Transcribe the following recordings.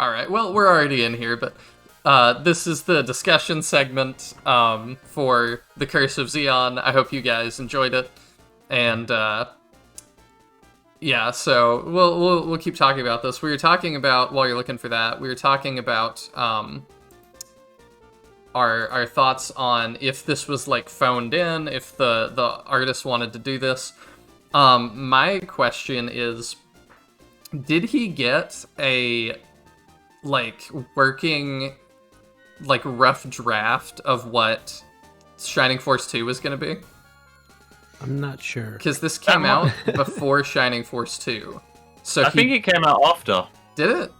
All right. Well, we're already in here, but this is the discussion segment for the Curse of Zeon. I hope you guys enjoyed it, and yeah. So we'll keep talking about this. We were talking about while you're looking for that. We were talking about our thoughts on if this was like phoned in, if the artist wanted to do this. My question is, did he get a like working like rough draft of what Shining Force 2 was going to be? I'm not sure. Because this came out before Shining Force 2. So I think it came out after. Did it?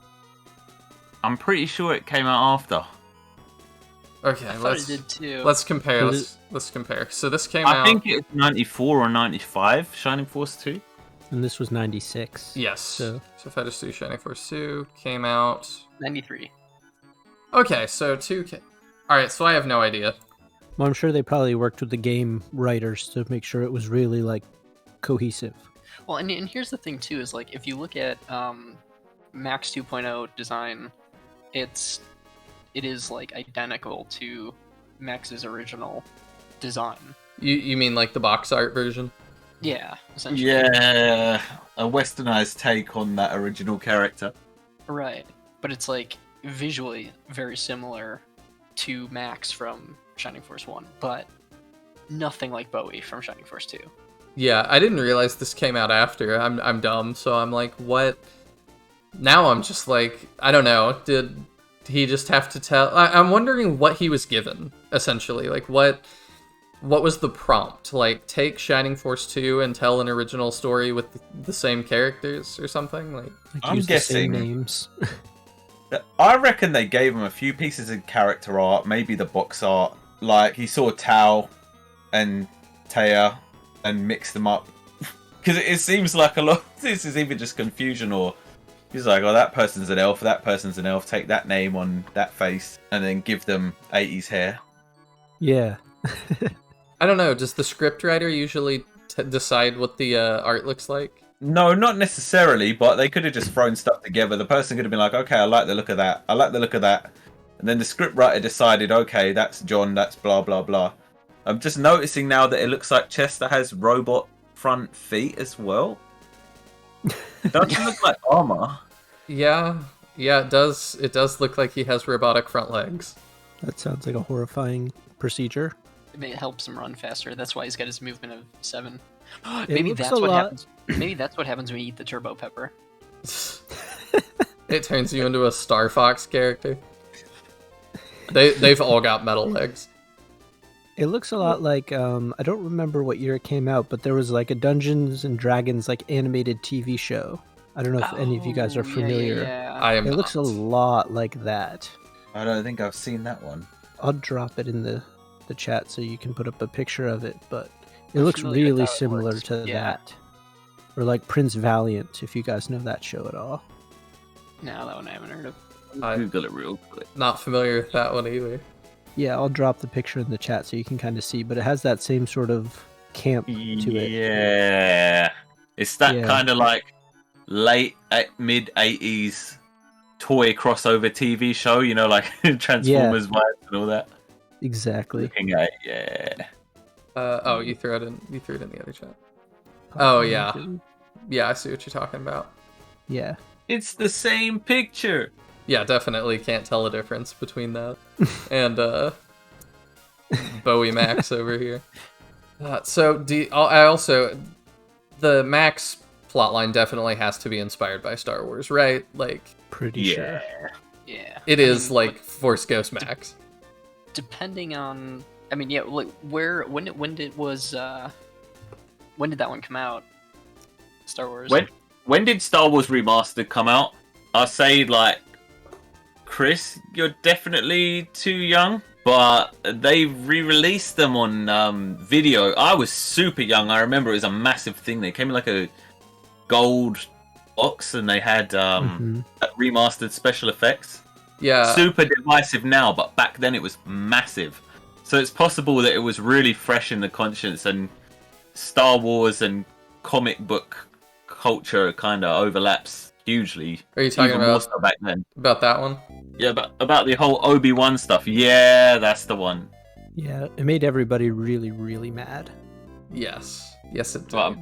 I'm pretty sure it came out after. Okay, I thought it did too. let's compare. Let's compare. So this came out... I think it's 94 or 95, Shining Force 2. And this was 96. Yes. So Fighters 2 Shining Force 2 came out... 93. Okay, so 2... Alright, so I have no idea. Well, I'm sure they probably worked with the game writers to make sure it was really, like, cohesive. Well, and here's the thing, too, is, like, if you look at Max 2.0 design, it is, like, identical to Max's original design. You mean, like, the box art version? Yeah, essentially. Yeah, a westernized take on that original character. Right. But it's, like, visually very similar to Max from Shining Force 1, but nothing like Bowie from Shining Force 2. Yeah, I didn't realize this came out after. I'm dumb, so I'm like, what? Now I'm just like, I don't know. Did he just have to tell? I'm wondering what he was given, essentially. Like, what was the prompt? Like, take Shining Force 2 and tell an original story with the same characters or something? Like I'm use the same guessing names. I reckon they gave him a few pieces of character art, maybe the box art. Like, he saw Tao and Taya and mixed them up. Because it seems like a lot of this is even just confusion, or he's like, oh, that person's an elf, take that name on that face, and then give them 80s hair. Yeah. I don't know. Does the scriptwriter usually decide what the art looks like? No, not necessarily, but they could have just thrown stuff together. The person could have been like, okay, I like the look of that. I like the look of that. And then the scriptwriter decided, okay, that's John, that's blah, blah, blah. I'm just noticing now that it looks like Chester has robot front feet as well. Doesn't look like armor. Yeah, it does. It does look like he has robotic front legs. That sounds like a horrifying procedure. It helps him run faster. That's why he's got his movement of 7. It Maybe looks that's a what lot- happens. Maybe that's what happens when you eat the turbo pepper. It turns you into a Star Fox character. They've all got metal legs. It looks a lot like, I don't remember what year it came out, but there was like a Dungeons and Dragons like animated TV show. I don't know if any of you guys are familiar. Yeah. I am. It looks a lot like that. I don't think I've seen that one. I'll drop it in the chat so you can put up a picture of it, but it looks familiar with really how it similar works. to Yeah. that. Or like Prince Valiant, if you guys know that show at all. No, that one I haven't heard of. Google it real quick. Not familiar with that one either. Yeah, I'll drop the picture in the chat so you can kind of see, but it has that same sort of camp to it. Yeah. It's that Yeah. kind of like mid 80s toy crossover TV show, you know, like Transformers vibes and all that. Exactly. Looking at it, yeah. Oh, you threw it in the other chat. Oh yeah, yeah. I see what you're talking about. Yeah. It's the same picture. Yeah, definitely can't tell a difference between that and Bowie Max over here. So I also the Max plotline definitely has to be inspired by Star Wars, right? Like Pretty sure. Yeah. it is like Force Ghost Max. Depending on, I mean, yeah, like when did that one come out? Star Wars. When did Star Wars Remastered come out? I say, like, Chris, you're definitely too young, but they re-released them on video. I was super young. I remember it was a massive thing. They came in like a gold box, and they had remastered special effects. Yeah. Super divisive now, but back then it was massive. So it's possible that it was really fresh in the conscience, and Star Wars and comic book culture kind of overlaps hugely. Are you talking Even more about so back then. about that one? Yeah, but about the whole Obi-Wan stuff. Yeah, that's the one. Yeah, it made everybody really, really mad. Yes, yes, it did.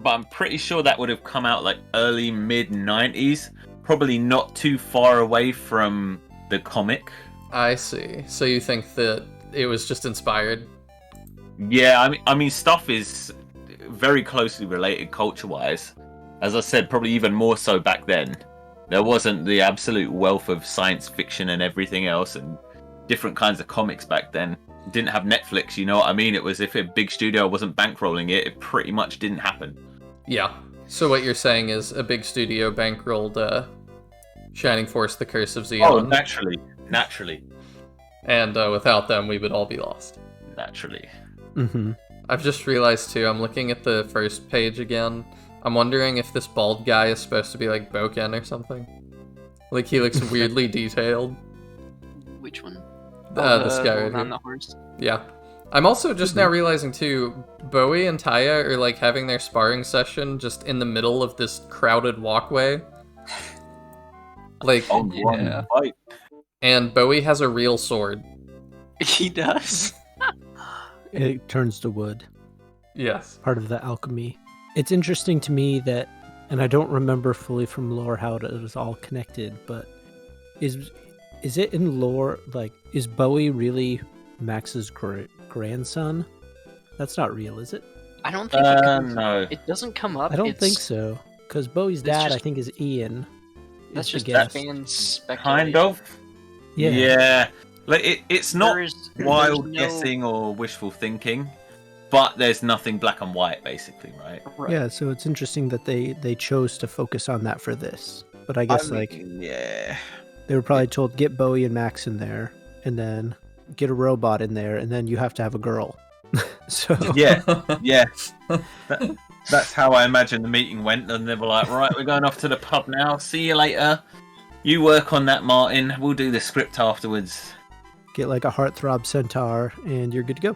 But I'm pretty sure that would have come out like early mid 90s, probably not too far away from the comic. I see. So you think that it was just inspired? Yeah, I mean, stuff is very closely related culture-wise. As I said, probably even more so back then. There wasn't the absolute wealth of science fiction and everything else, and different kinds of comics back then. Didn't have Netflix, you know what I mean? It was if a big studio wasn't bankrolling it, it pretty much didn't happen. Yeah. So what you're saying is a big studio bankrolled Shining Force: The Curse of Zeon. Oh, naturally. And without them, we would all be lost. Naturally. Mm-hmm. I've just realized too, I'm looking at the first page again. I'm wondering if this bald guy is supposed to be like Boken or something. Like he looks weirdly detailed. Which one? This guy right one on here. the horse. Yeah. I'm also just now realizing too, Bowie and Taya are like having their sparring session just in the middle of this crowded walkway. Like, Yeah. Fight. And Bowie has a real sword. He does. It turns to wood. Yes. Part of the alchemy. It's interesting to me that, and I don't remember fully from lore how it is all connected, but is it in lore, like, is Bowie really Max's grandson? That's not real, is it? I don't think it comes, no. It doesn't come up. I don't think so, because Bowie's dad, just- I think, is Ian. That's is the just guess. fan speculation. Kind of. Yeah. Like it's not There's wild no- guessing or wishful thinking, but there's nothing black and white, basically, right? Right. Yeah, so it's interesting that they chose to focus on that for this. But I guess, Yeah. they were probably told, get Bowie and Max in there, and then get a robot in there, and then you have to have a girl. So Yeah. Yeah. That's how I imagine the meeting went, and they were like, right, we're going off to the pub now. See you later. You work on that, Martin. We'll do the script afterwards. get like a heartthrob centaur, and you're good to go.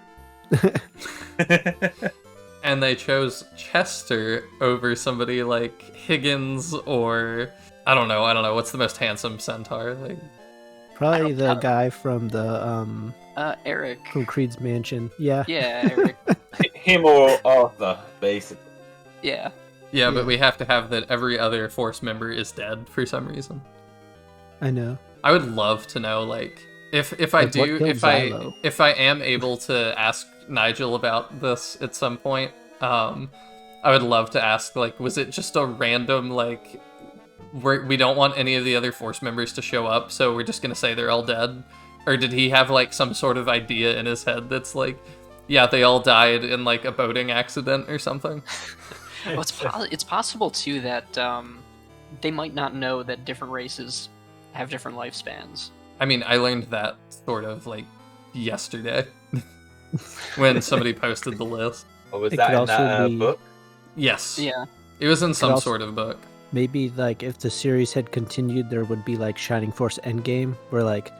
And they chose Chester over somebody like Higgins or I don't know, what's the most handsome centaur? Like Probably the guy from the Eric. from Creed's mansion. Yeah. Yeah, Eric. Him or Arthur, basically. Yeah. yeah, but we have to have that every other Force member is dead for some reason. I know. I would love to know, like, if I Like, what do, killed if Xylo? I am able to ask Nigel about this at some point, I would love to ask, like, was it just a random, like, we don't want any of the other Force members to show up, so we're just gonna say they're all dead? Or did he have, like, some sort of idea in his head that's like, yeah, they all died in, like, a boating accident or something? Well, it's possible too that they might not know that different races have different lifespans. I mean, I learned that sort of, like, yesterday. When somebody posted the list. Or was It that could in also that be- book? Yes. Yeah. It was in some also- sort of book. Maybe like if the series had continued, there would be like Shining Force Endgame, where like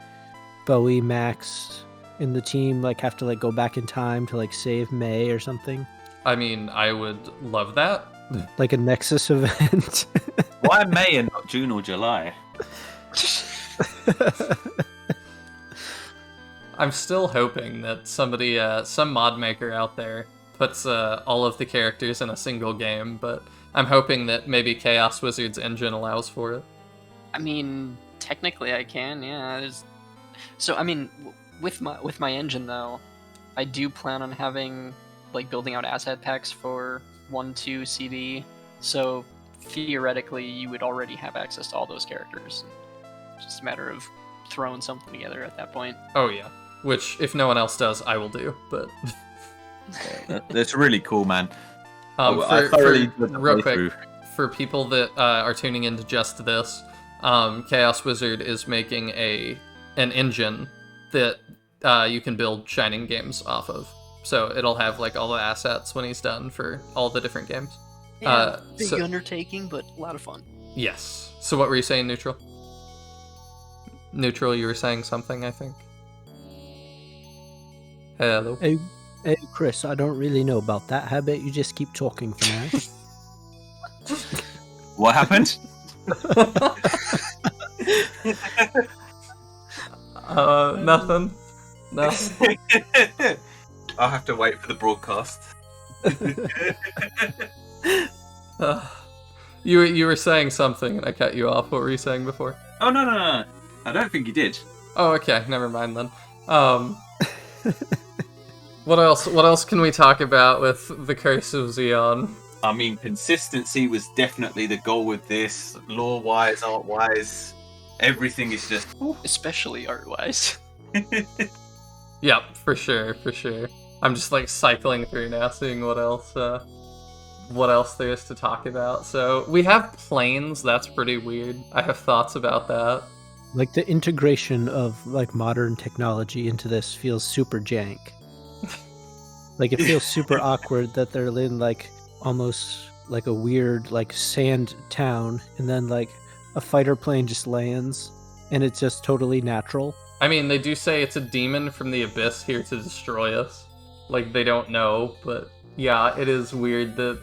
Bowie, Max, and the team like have to like go back in time to like save May or something, I mean, I would love that. like a Nexus event. Why May and not June or July? I'm still hoping that somebody, some mod maker out there, puts all of the characters in a single game, but I'm hoping that maybe Chaos Wizard's engine allows for it. I mean, technically I can, yeah. So I mean, with my engine though, I do plan on having like building out asset packs for 1-2 CD. So theoretically, you would already have access to all those characters. Just a matter of throwing something together at that point. Oh yeah, which if no one else does, I will do. But That's really cool, man. for, thoroughly enjoyed the real quick, playthrough. for people that are tuning into just this, Chaos Wizard is making an engine that you can build Shining games off of. So it'll have like all the assets when he's done for all the different games. Yeah, big so- undertaking, but a lot of fun. Yes. So what were you saying, Neutral? Neutral, you were saying something, I think. Hello. Hey, Chris, I don't really know about that. How about you just keep talking for now? What happened? Nothing. No. I'll have to wait for the broadcast. You were saying something and I cut you off. What were you saying before? Oh no! I don't think you did. Oh, okay. Never mind then. What else? What else can we talk about with the Curse of Zeon? I mean, consistency was definitely the goal with this. Lore-wise, art-wise, everything is just. Especially art-wise. Yep, for sure. I'm just like cycling through now, seeing what else there is to talk about. So we have planes. That's pretty weird. I have thoughts about that. Like the integration of like modern technology into this feels super jank. Like it feels super awkward that they're in like almost like a weird like sand town, and then like a fighter plane just lands, and it's just totally natural. I mean, they do say it's a demon from the abyss here to destroy us. Like, they don't know, but yeah, it is weird that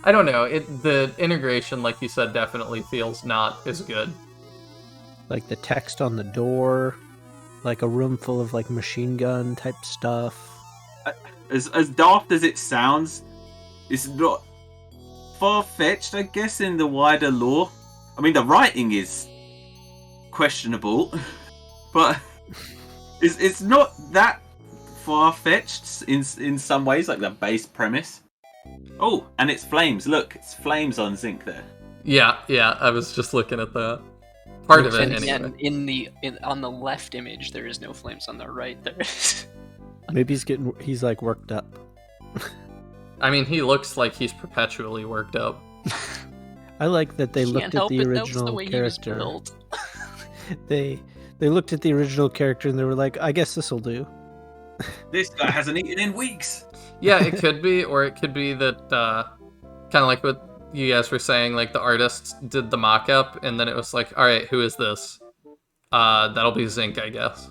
I don't know, the integration, like you said, definitely feels not as good. Like the text on the door, like a room full of like machine gun type stuff. As daft as it sounds, it's not far-fetched, I guess, in the wider lore. I mean, the writing is questionable, but it's not that far-fetched in some ways, like the base premise. Oh, and it's flames. Look, it's flames on zinc there. Yeah, I was just looking at that. Part of it, And anyway. again, on the left image, there is no flames. On the right, there is. Maybe he's like worked up. I mean, he looks like he's perpetually worked up. I like that they Can't looked at help the it, that was the original way he was character. built. They looked at the original character and they were like, I guess this'll do. This guy hasn't eaten in weeks. Yeah, it could be, or it could be that, kind of like what you guys were saying, like the artists did the mock-up, and then it was like, alright, who is this? That'll be Zinc, I guess.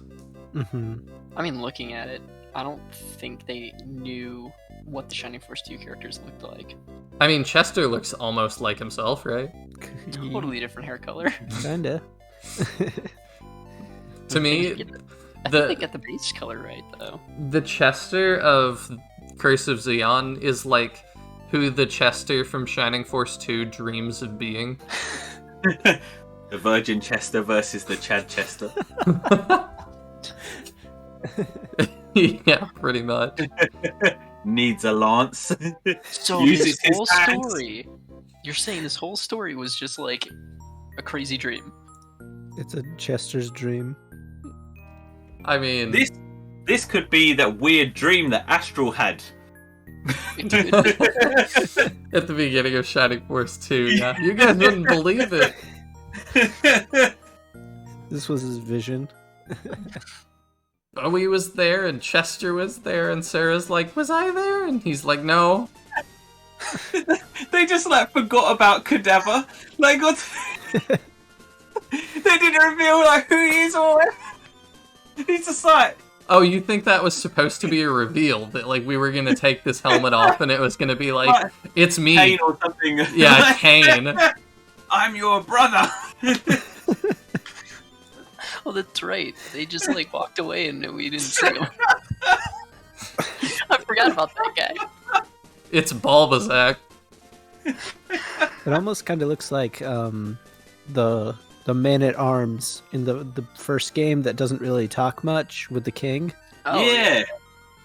Mm-hmm. I mean, looking at it, I don't think they knew what the Shining Force 2 characters looked like. I mean, Chester looks almost like himself, right? Totally different hair color. Kinda. To me, I think they get the base color right, though. the Chester of Curse of Zeon is like who the Chester from Shining Force 2 dreams of being. The Virgin Chester versus the Chad Chester. Yeah, pretty much. Needs a lance. So Uses this whole his hands. story, you're saying this whole story was just like a crazy dream. It's a Chester's dream. I mean, This could be that weird dream that Astral had. at the beginning of Shining Force 2, yeah. You guys wouldn't believe it. This was his vision. Bowie was there, and Chester was there, and Sarah's like, was I there? And he's like, no. They just like forgot about Cadaver. Like what? They didn't reveal like who he is or where. He's just like. Oh, you think that was supposed to be a reveal? That, like, we were gonna take this helmet off and it was gonna be like, it's me. Kane or something. Yeah, Kane. I'm your brother. Oh, that's right. They just like walked away and we didn't see him. I forgot about that guy. It's Bulbasac. It almost kind of looks like the man-at-arms in the first game that doesn't really talk much with the king. Oh, yeah.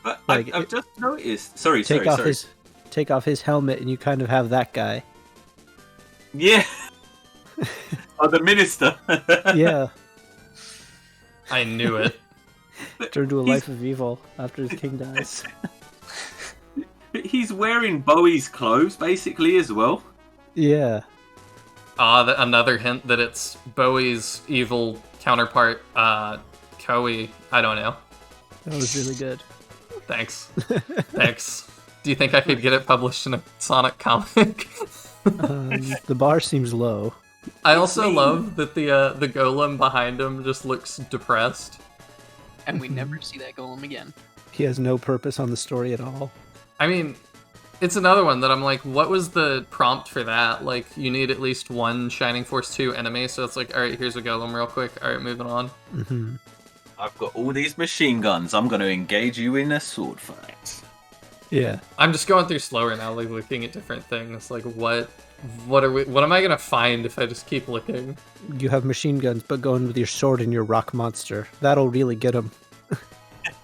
But Like, I've just noticed. Sorry. Take off his helmet and you kind of have that guy. Yeah. Oh, the minister. Yeah, I knew it. turned to a He's- life of evil after his king dies. He's wearing Bowie's clothes, basically, as well. Yeah. Another hint that it's Bowie's evil counterpart, Koei. I don't know. That was really good. Thanks. Thanks. Do you think I could get it published in a Sonic comic? The bar seems low. I also love that the golem behind him just looks depressed. And we never see that golem again. He has no purpose on the story at all. I mean, It's another one that I'm like, what was the prompt for that? Like, you need at least one Shining Force 2 enemy, so it's like, alright, here's a golem real quick. Alright, moving on. Mm-hmm. I've got all these machine guns. I'm going to engage you in a sword fight. Yeah. I'm just going through slower now, like looking at different things. Like, what am I gonna find if I just keep looking? You have machine guns, but going with your sword and your rock monster. That'll really get him.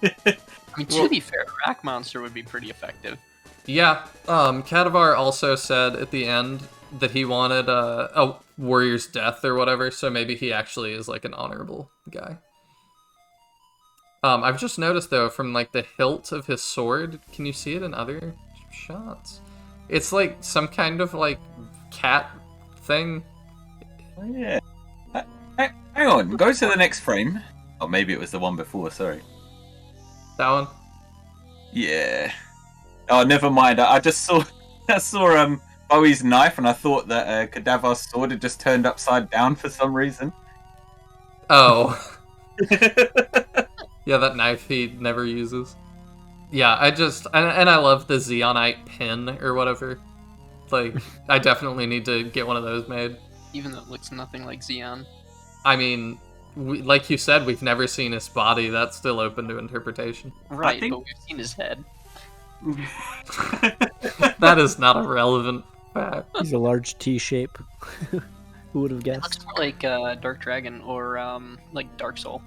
I mean, to be fair, Rack Monster would be pretty effective. Yeah, Kadavar also said at the end that he wanted a warrior's death or whatever, so maybe he actually is like an honorable guy. I've just noticed though, from like the hilt of his sword, can you see it in other shots? It's like some kind of like cat thing. Oh, yeah. Hang on, go to the next frame. Oh, maybe it was the one before, sorry. That one? Yeah. Oh, never mind. I just saw Bowie's knife, and I thought that Cadaver's sword had just turned upside down for some reason. Oh. Yeah, that knife he never uses. Yeah, and I love the Zeonite pin or whatever. Like, I definitely need to get one of those made. Even though it looks nothing like Zeon. I mean, like you said, we've never seen his body. That's still open to interpretation. Right, think- but we've seen his head. That is not a relevant fact. He's a large T shape. Who would have It guessed? looks more like Dark Dragon or like Dark Soul.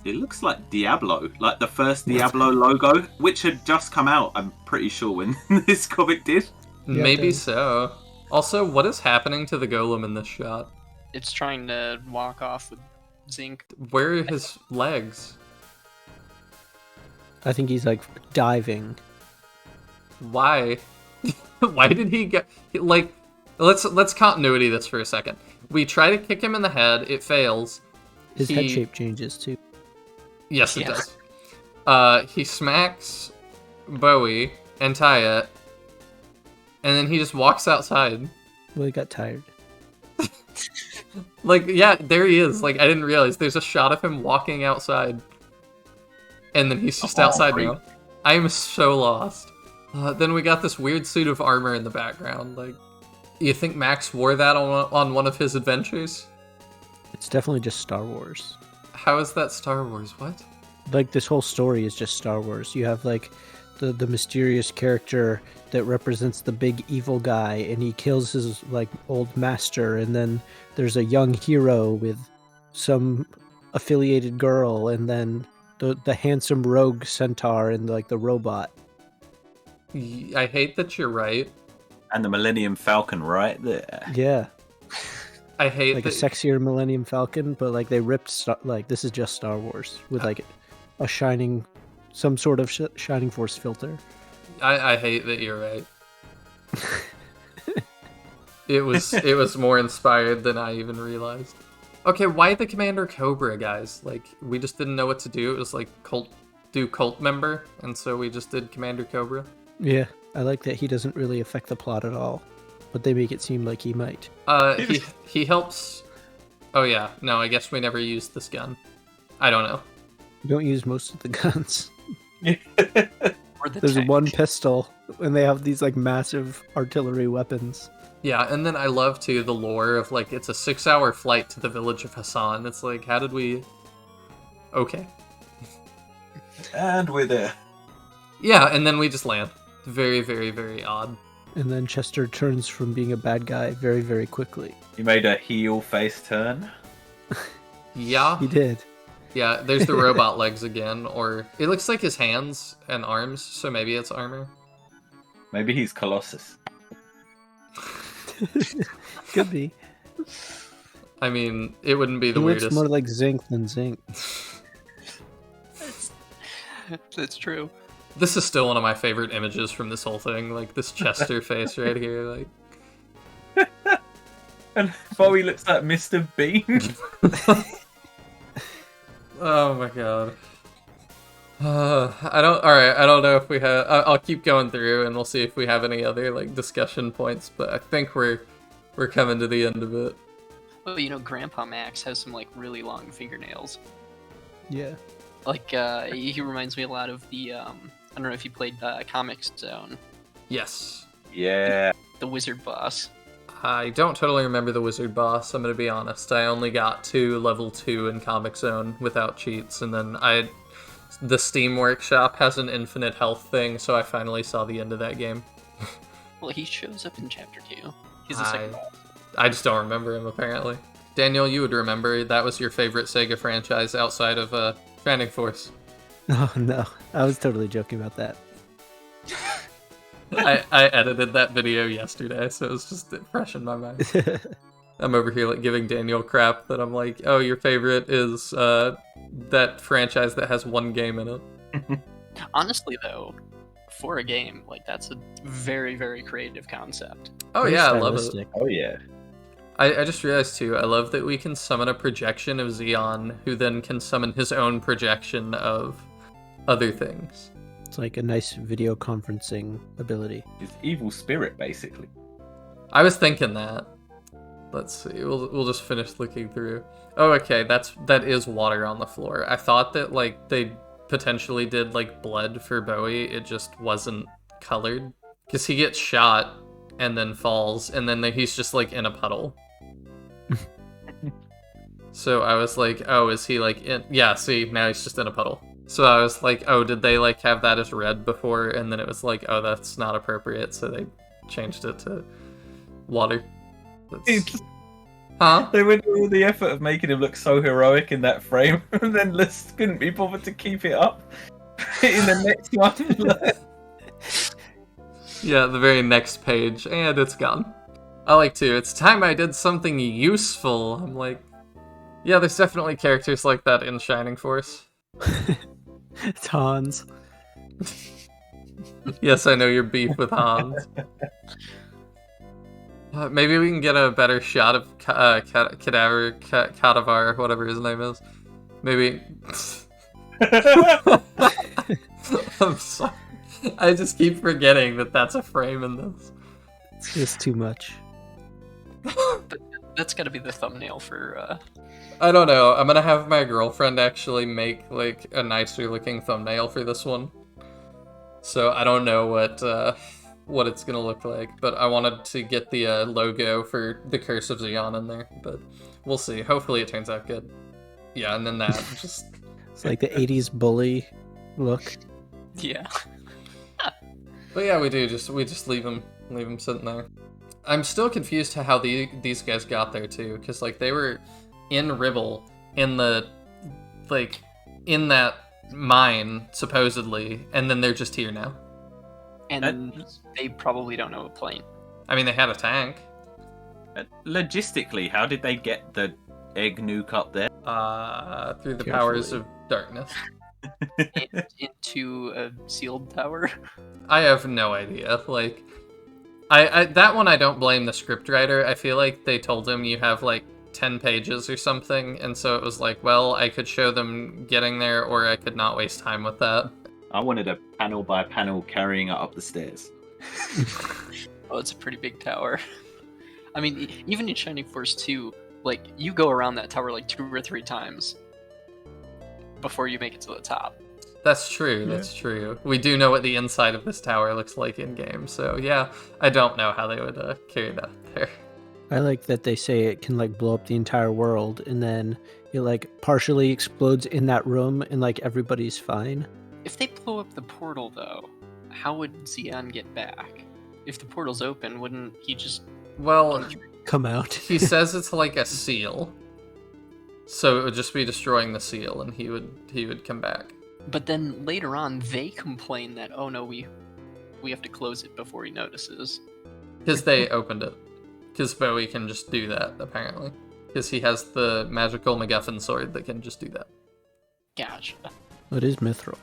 It looks like Diablo, like the first Diablo logo, which had just come out, I'm pretty sure, when this comic did. Yeah, Maybe it so. Also, what is happening to the golem in this shot? It's trying to walk off with Zinc. Where are his legs? I think he's like diving. Why? Why did he get like? Let's continuity this for a second. We try to kick him in the head. It fails. His head shape changes too. Yes, it Yeah. does. He smacks Bowie and Taya, and then he just walks outside. Well, he got tired. Like, yeah, there he is. Like, I didn't realize there's a shot of him walking outside, and then he's just outside great. now. I am so lost. Then we got this weird suit of armor in the background. Like, you think Max wore that on one of his adventures? It's definitely just Star Wars. How is that Star Wars? What? Like this whole story is just Star Wars. You have like the mysterious character that represents the big evil guy, and he kills his like old master, and then there's a young hero with some affiliated girl, and then the handsome rogue centaur and like the robot. I hate that you're right. And the Millennium Falcon right there. Yeah, I hate like that. a sexier Millennium Falcon, but like they ripped like this is just Star Wars with like a some sort of Shining Force filter. I hate that you're right. It was more inspired than I even realized. Okay, why the Commander Cobra, guys? Like, we just didn't know what to do. It was like cult member, and so we just did Commander Cobra. Yeah, I like that he doesn't really affect the plot at all, but they make it seem like he might. He helps. Oh yeah, no, I guess we never used this gun. I don't know. You don't use most of the guns. Or the There's tank. one pistol, and they have these like massive artillery weapons. Yeah, and then I love too the lore of like it's a 6-hour flight to the village of Hassan. It's like, how did we? Okay. And we're there. Yeah, and then we just land. Very, very, very odd. And then Chester turns from being a bad guy very, very quickly. You made a heel face turn. Yeah. He did. Yeah, there's the robot legs again, or it looks like his hands and arms, so maybe it's armor. Maybe he's Colossus. Could be. I mean, it wouldn't be the He looks weirdest. more like Zinc than Zinc. That's true. This is still one of my favorite images from this whole thing, like this Chester face right here. Like, And Bowie looks like Mr. Bean. oh my god. I don't know if we have. I'll keep going through, and we'll see if we have any other like discussion points. But I think we're coming to the end of it. Well, you know, Grandpa Max has some like really long fingernails. Yeah. Like he reminds me a lot of the I don't know if you played Comic Zone, Yes. Yeah. The wizard boss. I don't totally remember the wizard boss, I'm gonna be honest. I only got to level 2 in Comic Zone without cheats, and then the Steam Workshop has an infinite health thing, so I finally saw the end of that game. Well, he shows up in chapter 2. He's the second boss. I just don't remember him, apparently. Daniel, you would remember, that was your favorite Sega franchise outside of Shining Force. Oh no, I was totally joking about that. I edited that video yesterday, so it's just fresh in my mind. I'm over here like giving Daniel crap that I'm like, oh, your favorite is that franchise that has one game in it. Honestly, though, for a game, like, that's a very, very creative concept. Oh Very yeah, I love it. stylistic. Oh yeah. I just realized too, I love that we can summon a projection of Zeon, who then can summon his own projection of other things. It's like a nice video conferencing ability. His evil spirit, basically. I was thinking that. Let's see. We'll just finish looking through. Oh, okay. That is water on the floor. I thought that like they potentially did like blood for Bowie. It just wasn't colored because he gets shot and then falls, and then he's just like in a puddle. So I was like, oh, is he like in? Yeah. See, now he's just in a puddle. So I was like, oh, did they like have that as red before? And then it was like, oh, that's not appropriate. So they changed it to water. Huh? They went through all the effort of making him look so heroic in that frame, and then List couldn't be bothered to keep it up in the next one. Yeah, the very next page, and it's gone. I like to. It's time I did something useful. I'm like, yeah, there's definitely characters like that in Shining Force. It's Hans. Yes, I know your beef with Hans. Maybe we can get a better shot of Cadaver, whatever his name is. Maybe. I'm sorry. I just keep forgetting that that's a frame in this. It's just too much. That's gotta be the thumbnail for, I don't know. I'm gonna have my girlfriend actually make like a nicer looking thumbnail for this one. So I don't know what it's gonna look like, but I wanted to get the logo for the Curse of Zeon in there, but we'll see. Hopefully it turns out good. Yeah, and then that just It's like the 80s bully look. yeah. But yeah, we just leave him sitting there. I'm still confused to how these guys got there too, because like they were in Ribble in the like in that mine supposedly, and then they're just here now. And they probably don't know a plane. I mean, they had a tank. Logistically, how did they get the egg nuke up there? Through the powers of darkness. Into a sealed tower. I have no idea. Like, I that one I don't blame the scriptwriter. I feel like they told him you have like 10 pages or something, and so it was like, well, I could show them getting there, or I could not waste time with that. I wanted a panel by panel carrying it up the stairs. Oh, it's a pretty big tower. I mean, even in Shining Force 2, like, you go around that tower like 2 or 3 times before you make it to the top. That's true, that's true. We do know what the inside of this tower looks like in-game, so yeah, I don't know how they would carry that there. I like that they say it can like blow up the entire world, and then it like partially explodes in that room, and like everybody's fine. If they blow up the portal, though, how would Zeon get back? If the portal's open, wouldn't he just... Well, Come out. he says it's like a seal, so it would just be destroying the seal, and he would come back. But then later on, they complain that, oh no, we have to close it before he notices. Because they opened it. Because Bowie can just do that, apparently. Because he has the magical MacGuffin sword that can just do that. Gotcha. It is mithril.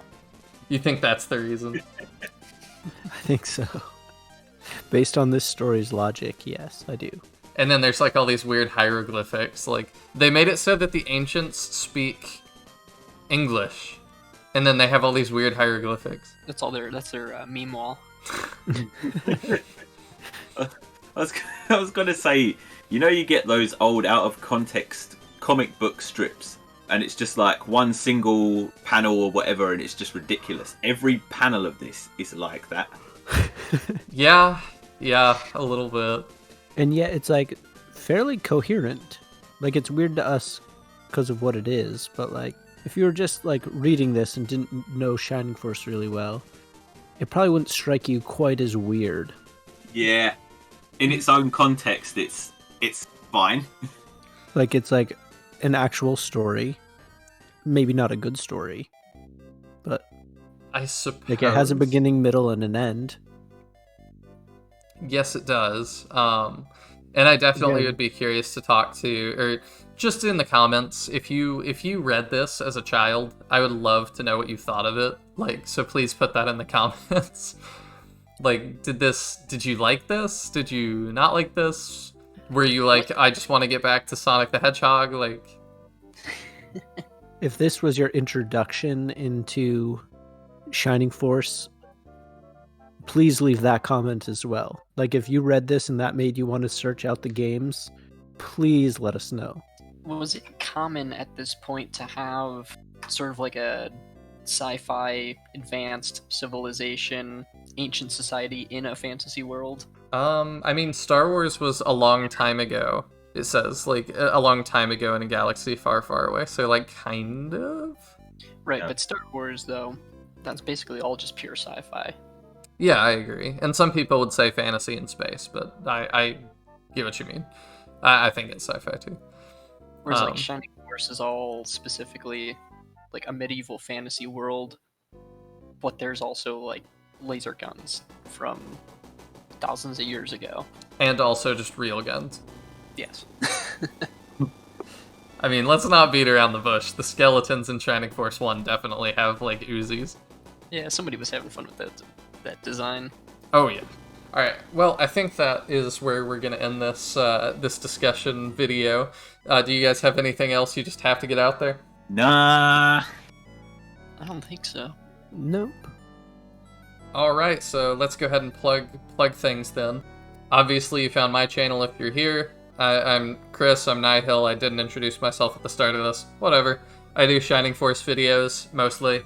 You think that's the reason? I think so. Based on this story's logic, yes, I do. And then there's like all these weird hieroglyphics. Like, they made it so that the ancients speak English. And then they have all these weird hieroglyphics. That's their meme wall. I was gonna say, you know, you get those old out of context comic book strips, and it's just like one single panel or whatever, and it's just ridiculous. Every panel of this is like that. Yeah, a little bit. And yet it's like fairly coherent. Like it's weird to us because of what it is, but like if you were just like reading this and didn't know Shining Force really well, it probably wouldn't strike you quite as weird. Yeah, in its own context, it's fine. Like it's like an actual story, maybe not a good story, but I suppose. like it has a beginning, middle, and an end. Yes, it does. And I definitely Yeah. would be curious to talk to, or just in the comments, if you read this as a child, I would love to know what you thought of it. Like, so please put that in the comments. Like, did you like this? Did you not like this? Were you like, I just want to get back to Sonic the Hedgehog? Like, If this was your introduction into Shining Force, please leave that comment as well. Like if you read this and that made you want to search out the games, please let us know. Was it common at this point to have sort of like a sci-fi advanced civilization, ancient society in a fantasy world? I mean, Star Wars was a long time ago. It says, like, a long time ago in a galaxy far, far away. So, like, kind of? Right, Yeah. but Star Wars, though, that's basically all just pure sci-fi. Yeah, I agree. And some people would say fantasy in space, but I get what you mean. I think it's sci-fi, too. Whereas, Um, like, Shining Force is all specifically, like, a medieval fantasy world, but there's also, like, laser guns from thousands of years ago. And also just real guns. Yes. I mean, let's not beat around the bush. The skeletons in Shining Force 1 definitely have, like, Uzis. Yeah, somebody was having fun with that design. Oh, yeah. Alright, well, I think that is where we're going to end this this discussion video. Do you guys have anything else you just have to get out there? Nah. I don't think so. Nope. Alright, so let's go ahead and plug things then. Obviously, you found my channel if you're here. I'm Chris, I'm Nihil. I didn't introduce myself at the start of this. Whatever. I do Shining Force videos, mostly.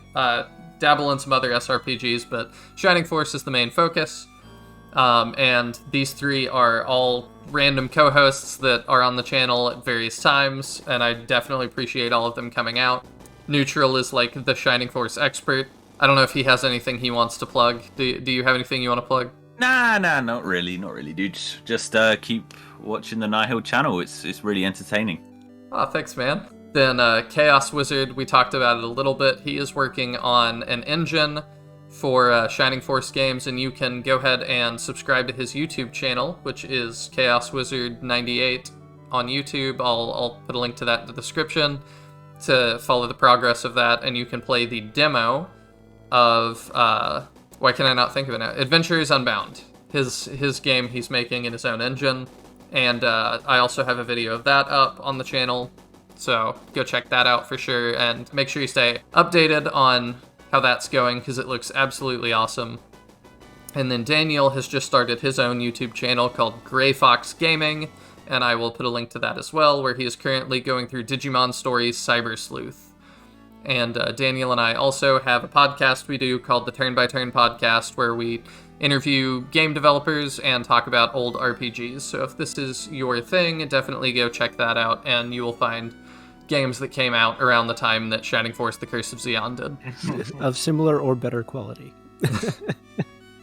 Dabble in some other SRPGs, but Shining Force is the main focus. And these three are all random co-hosts that are on the channel at various times, and I definitely appreciate all of them coming out. Neutral is like the Shining Force expert. I don't know if he has anything he wants to plug. Do you have anything you want to plug? Nah, not really, dude. Just keep watching the Nihil channel. It's really entertaining. Oh, thanks, man. Then Chaos Wizard, we talked about it a little bit. He is working on an engine for Shining Force games, and you can go ahead and subscribe to his YouTube channel, which is Chaos Wizard 98 on YouTube. I'll put a link to that in the description to follow the progress of that, and you can play the demo of why can I not think of it now? Adventures Unbound. His game he's making in his own engine, and I also have a video of that up on the channel. So go check that out for sure, and make sure you stay updated on how that's going, because it looks absolutely awesome. And then Daniel has just started his own YouTube channel called Gray Fox Gaming, and I will put a link to that as well, where he is currently going through Digimon Stories Cyber Sleuth. And Daniel and I also have a podcast we do called the Turn by Turn Podcast, where we interview game developers and talk about old RPGs. So if this is your thing, definitely go check that out, and you will find games that came out around the time that Shining Force: The Curse of Zeon did. Of similar or better quality.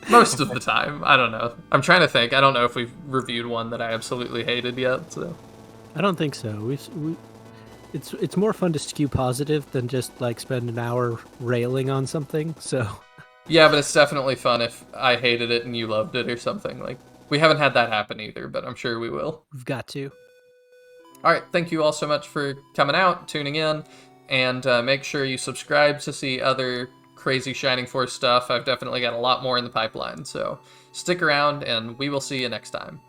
Most of the time. I don't know. I'm trying to think. I don't know if we've reviewed one that I absolutely hated yet, so... I don't think so. It's more fun to skew positive than just like spend an hour railing on something. So Yeah, but it's definitely fun if I hated it and you loved it or something. Like, we haven't had that happen either, but I'm sure we will. we've got to. Alright, thank you all so much for coming out, tuning in, and make sure you subscribe to see other crazy Shining Force stuff. I've definitely got a lot more in the pipeline, so stick around, and we will see you next time.